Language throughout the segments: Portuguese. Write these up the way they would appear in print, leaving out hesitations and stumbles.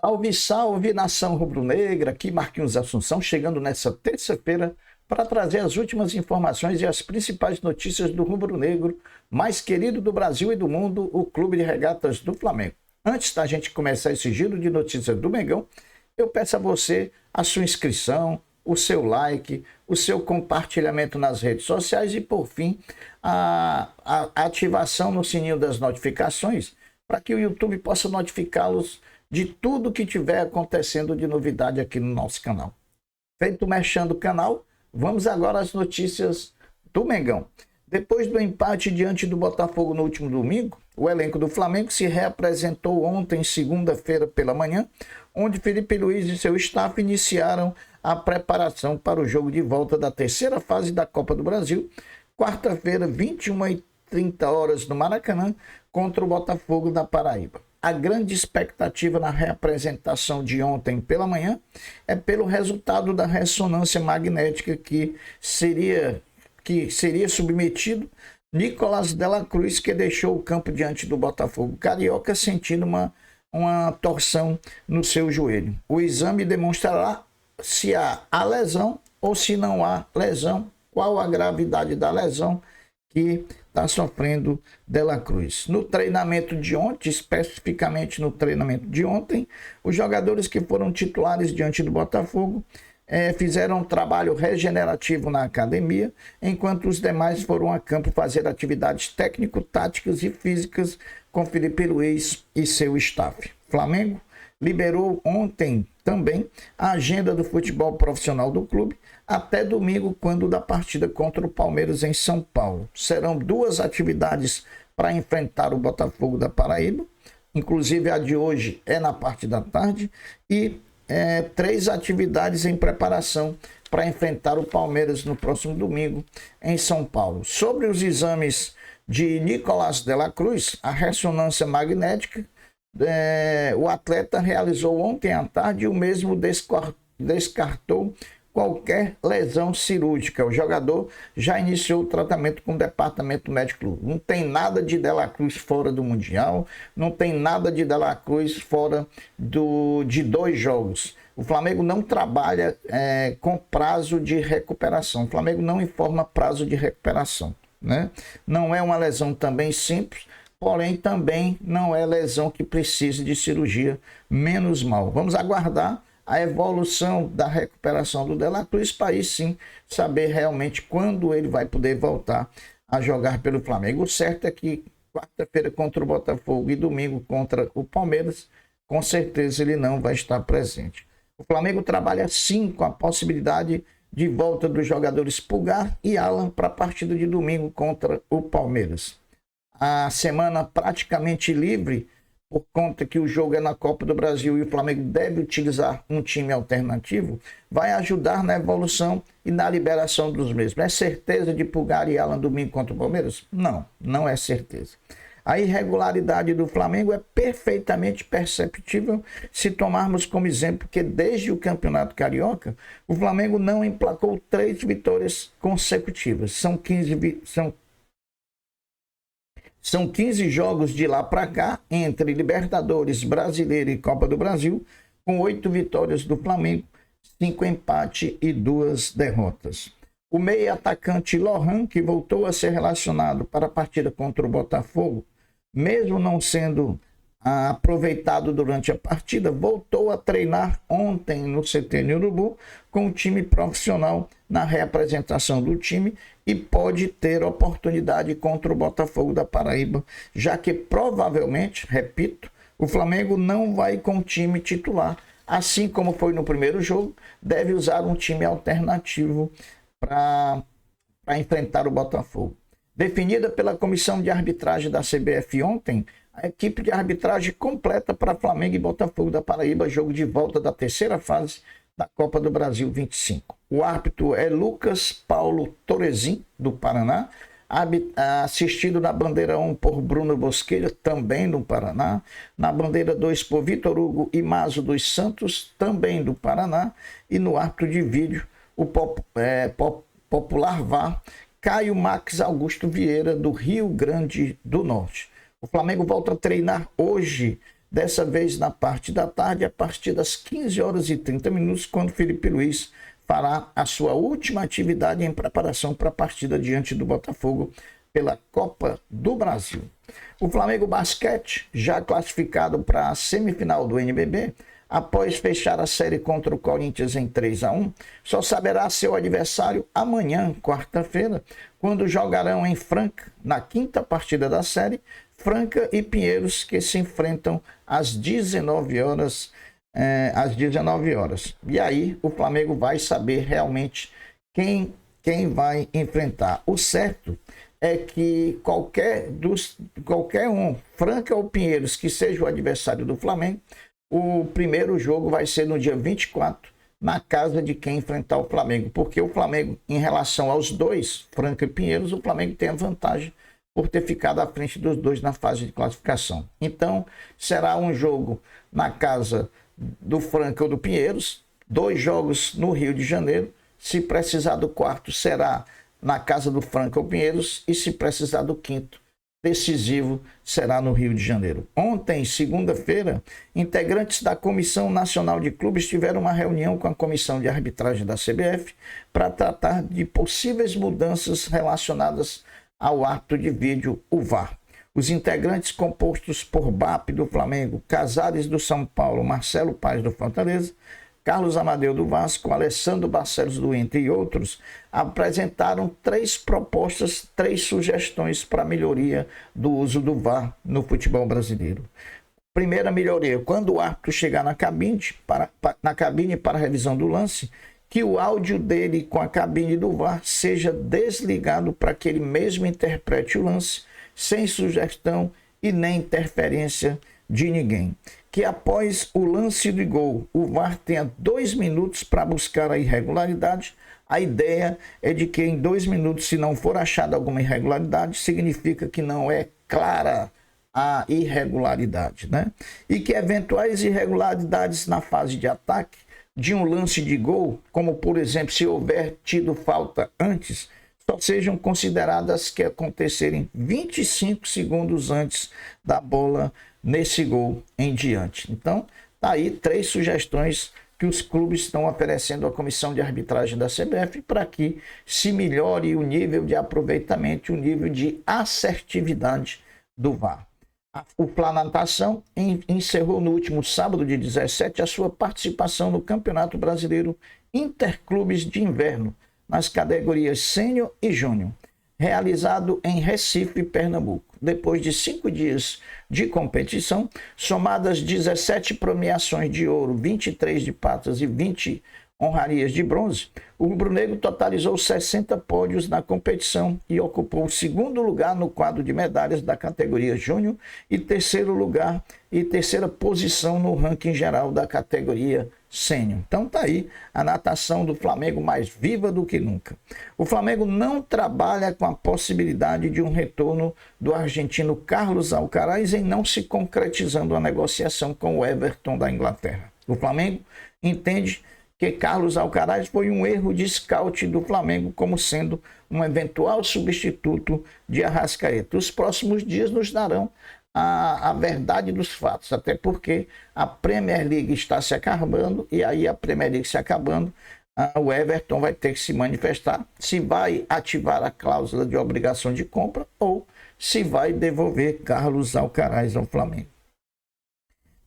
Salve, salve, nação rubro-negra! Aqui Marquinhos Assunção, chegando nessa terça-feira para trazer as últimas informações e as principais notícias do rubro-negro mais querido do Brasil e do mundo, o Clube de Regatas do Flamengo. Antes da gente começar esse giro de notícias do Mengão, eu peço a você a sua inscrição, o seu like, o seu compartilhamento nas redes sociais e, por fim, a ativação no sininho das notificações para que o YouTube possa notificá-los de tudo que tiver acontecendo de novidade aqui no nosso canal. Feito o merchan do canal, vamos agora às notícias do Mengão. Depois do empate diante do Botafogo no último domingo, o elenco do Flamengo se reapresentou ontem, segunda-feira pela manhã, onde Felipe Luiz e seu staff iniciaram a preparação para o jogo de volta da terceira fase da Copa do Brasil, quarta-feira, 21h30 no Maracanã, contra o Botafogo da Paraíba. A grande expectativa na reapresentação de ontem pela manhã é pelo resultado da ressonância magnética que seria submetido Nicolás de la Cruz, que deixou o campo diante do Botafogo Carioca sentindo uma torção no seu joelho. O exame demonstrará se há a lesão ou se não há lesão, qual a gravidade da lesão que está sofrendo de la Cruz. No treinamento de ontem, especificamente no treinamento de ontem, os jogadores que foram titulares diante do Botafogo fizeram um trabalho regenerativo na academia, enquanto os demais foram a campo fazer atividades técnico-táticas e físicas com Felipe Luiz e seu staff. Flamengo liberou ontem também a agenda do futebol profissional do clube até domingo, quando da partida contra o Palmeiras em São Paulo. Serão duas atividades para enfrentar o Botafogo da Paraíba, inclusive a de hoje é na parte da tarde, e três atividades em preparação para enfrentar o Palmeiras no próximo domingo em São Paulo. Sobre os exames de Nicolás de la Cruz, a ressonância magnética, o atleta realizou ontem à tarde e o mesmo descartou qualquer lesão cirúrgica. O jogador já iniciou o tratamento com o departamento médico. Não tem nada de de la Cruz fora do Mundial, não tem nada de la Cruz fora de 2 jogos. O Flamengo não trabalha com prazo de recuperação. O Flamengo não informa prazo de recuperação, né? Não é uma lesão também simples, porém também não é lesão que precise de cirurgia, menos mal. Vamos aguardar a evolução da recuperação do de la Cruz para aí sim saber realmente quando ele vai poder voltar a jogar pelo Flamengo. O certo é que quarta-feira contra o Botafogo e domingo contra o Palmeiras, com certeza ele não vai estar presente. O Flamengo trabalha sim com a possibilidade de volta dos jogadores Pulgar e Alan para a partida de domingo contra o Palmeiras. A semana praticamente livre, por conta que o jogo é na Copa do Brasil e o Flamengo deve utilizar um time alternativo, vai ajudar na evolução e na liberação dos mesmos. É certeza de Pulgar e Alan domingo contra o Palmeiras? Não, não é certeza. A irregularidade do Flamengo é perfeitamente perceptível se tomarmos como exemplo que desde o Campeonato Carioca, o Flamengo não emplacou 3 vitórias consecutivas. São 15 jogos de lá para cá, entre Libertadores, Brasileiro e Copa do Brasil, com 8 vitórias do Flamengo, 5 empates e 2 derrotas. O meia atacante Lohan, que voltou a ser relacionado para a partida contra o Botafogo, mesmo não sendo aproveitado durante a partida, voltou a treinar ontem no CT Urubu com o time profissional na reapresentação do time e pode ter oportunidade contra o Botafogo da Paraíba, já que provavelmente, repito, o Flamengo não vai com o time titular, assim como foi no primeiro jogo, deve usar um time alternativo para enfrentar o Botafogo. Definida pela comissão de arbitragem da CBF ontem, a equipe de arbitragem completa para Flamengo e Botafogo da Paraíba, jogo de volta da terceira fase da Copa do Brasil 25. O árbitro é Lucas Paulo Torezin, do Paraná, assistido na bandeira 1 por Bruno Bosqueira, também do Paraná, na bandeira 2 por Vitor Hugo Imazo dos Santos, também do Paraná, e no árbitro de vídeo, o popular VAR, Caio Max Augusto Vieira, do Rio Grande do Norte. O Flamengo volta a treinar hoje dessa vez na parte da tarde, a partir das 15 horas e 30 minutos, quando Felipe Luiz fará a sua última atividade em preparação para a partida diante do Botafogo pela Copa do Brasil. O Flamengo Basquete, já classificado para a semifinal do NBB, após fechar a série contra o Corinthians em 3-1, só saberá seu adversário amanhã, quarta-feira, quando jogarão em Franca, na quinta partida da série, Franca e Pinheiros, que se enfrentam às 19 horas. E aí o Flamengo vai saber realmente quem vai enfrentar. O certo é que qualquer um, Franca ou Pinheiros, que seja o adversário do Flamengo, o primeiro jogo vai ser no dia 24, na casa de quem enfrentar o Flamengo. Porque o Flamengo, em relação aos dois, Franca e Pinheiros, o Flamengo tem a vantagem por ter ficado à frente dos dois na fase de classificação. Então, será um jogo na casa do Franca ou do Pinheiros, 2 jogos no Rio de Janeiro. Se precisar do quarto, será na casa do Franca ou Pinheiros, e se precisar do quinto, decisivo, será no Rio de Janeiro. Ontem, segunda-feira, integrantes da Comissão Nacional de Clubes tiveram uma reunião com a Comissão de Arbitragem da CBF para tratar de possíveis mudanças relacionadas ao árbitro de vídeo, o VAR. Os integrantes, compostos por BAP do Flamengo, Casares do São Paulo, Marcelo Paes do Fortaleza, Carlos Amadeu do Vasco, Alessandro Barcelos do Inter e outros, apresentaram 3 propostas, 3 sugestões para a melhoria do uso do VAR no futebol brasileiro. Primeira melhoria: quando o árbitro chegar na cabine para a revisão do lance, que o áudio dele com a cabine do VAR seja desligado para que ele mesmo interprete o lance, sem sugestão e nem interferência de ninguém. Que após o lance de gol, o VAR tenha 2 minutos para buscar a irregularidade. A ideia é de que em 2 minutos, se não for achada alguma irregularidade, significa que não é clara a irregularidade, né? E que eventuais irregularidades na fase de ataque de um lance de gol, como por exemplo, se houver tido falta antes, só sejam consideradas que acontecerem 25 segundos antes da bola nesse gol em diante. Então, tá aí 3 sugestões que os clubes estão oferecendo à Comissão de Arbitragem da CBF para que se melhore o nível de aproveitamento e o nível de assertividade do VAR. O Planatação encerrou no último sábado, de 17, a sua participação no Campeonato Brasileiro Interclubes de Inverno, nas categorias Sênior e Júnior, realizado em Recife, Pernambuco. Depois de 5 dias de competição, somadas 17 premiações de ouro, 23 de pratas e 20 honrarias de bronze, o rubro-negro totalizou 60 pódios na competição e ocupou o 2º lugar no quadro de medalhas da categoria Júnior e 3º lugar e 3ª posição no ranking geral da categoria Sênior. Então tá aí a natação do Flamengo mais viva do que nunca. O Flamengo não trabalha com a possibilidade de um retorno do argentino Carlos Alcaraz em não se concretizando a negociação com o Everton da Inglaterra. O Flamengo entende que Carlos Alcaraz foi um erro de scout do Flamengo como sendo um eventual substituto de Arrascaeta. Os próximos dias nos darão a verdade dos fatos, até porque a Premier League está se acabando, e aí a Premier League se acabando, o Everton vai ter que se manifestar se vai ativar a cláusula de obrigação de compra ou se vai devolver Carlos Alcaraz ao Flamengo.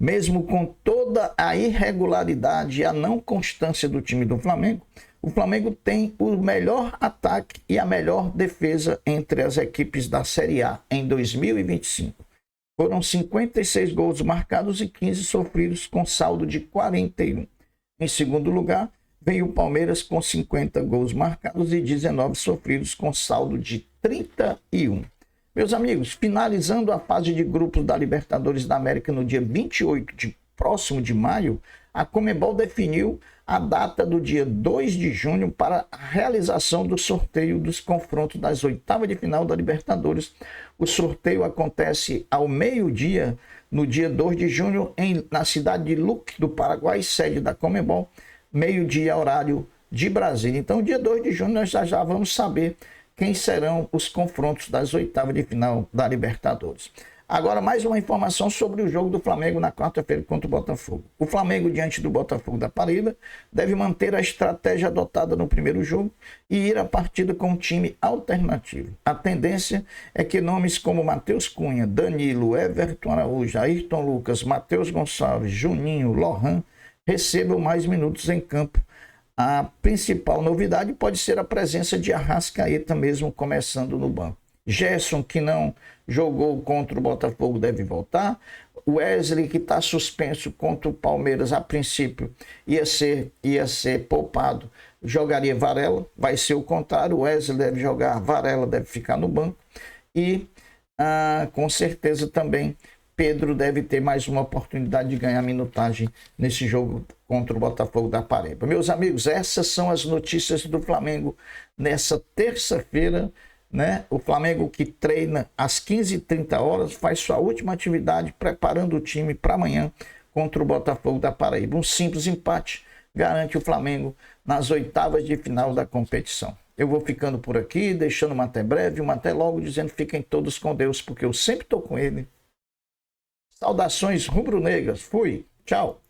Mesmo com toda a irregularidade e a não constância do time do Flamengo, o Flamengo tem o melhor ataque e a melhor defesa entre as equipes da Série A em 2025. Foram 56 gols marcados e 15 sofridos, com saldo de 41. Em segundo lugar, vem o Palmeiras com 50 gols marcados e 19 sofridos, com saldo de 31. Meus amigos, finalizando a fase de grupos da Libertadores da América no dia 28 próximo de maio, a Conmebol definiu a data do dia 2 de junho para a realização do sorteio dos confrontos das oitavas de final da Libertadores. O sorteio acontece ao meio-dia, no dia 2 de junho, na cidade de Luque, do Paraguai, sede da Conmebol, meio-dia, horário de Brasília. Então, dia 2 de junho, nós já vamos saber quem serão os confrontos das oitavas de final da Libertadores. Agora, mais uma informação sobre o jogo do Flamengo na quarta-feira contra o Botafogo. O Flamengo, diante do Botafogo da Paraíba, deve manter a estratégia adotada no primeiro jogo e ir à partida com um time alternativo. A tendência é que nomes como Matheus Cunha, Danilo, Everton Araújo, Ayrton Lucas, Matheus Gonçalves, Juninho, Lohan recebam mais minutos em campo. A principal novidade pode ser a presença de Arrascaeta mesmo começando no banco. Gerson, que não jogou contra o Botafogo, deve voltar. Wesley, que está suspenso contra o Palmeiras, a princípio ia ser poupado, jogaria Varela. Vai ser o contrário, Wesley deve jogar, Varela deve ficar no banco. E com certeza também Pedro deve ter mais uma oportunidade de ganhar minutagem nesse jogo contra o Botafogo da Paraíba. Meus amigos, essas são as notícias do Flamengo nessa terça-feira, né? O Flamengo que treina às 15h30, faz sua última atividade preparando o time para amanhã contra o Botafogo da Paraíba. Um simples empate garante o Flamengo nas oitavas de final da competição. Eu vou ficando por aqui, deixando uma até breve, uma até logo, dizendo fiquem todos com Deus, porque eu sempre estou com ele. Saudações rubro-negras. Fui. Tchau.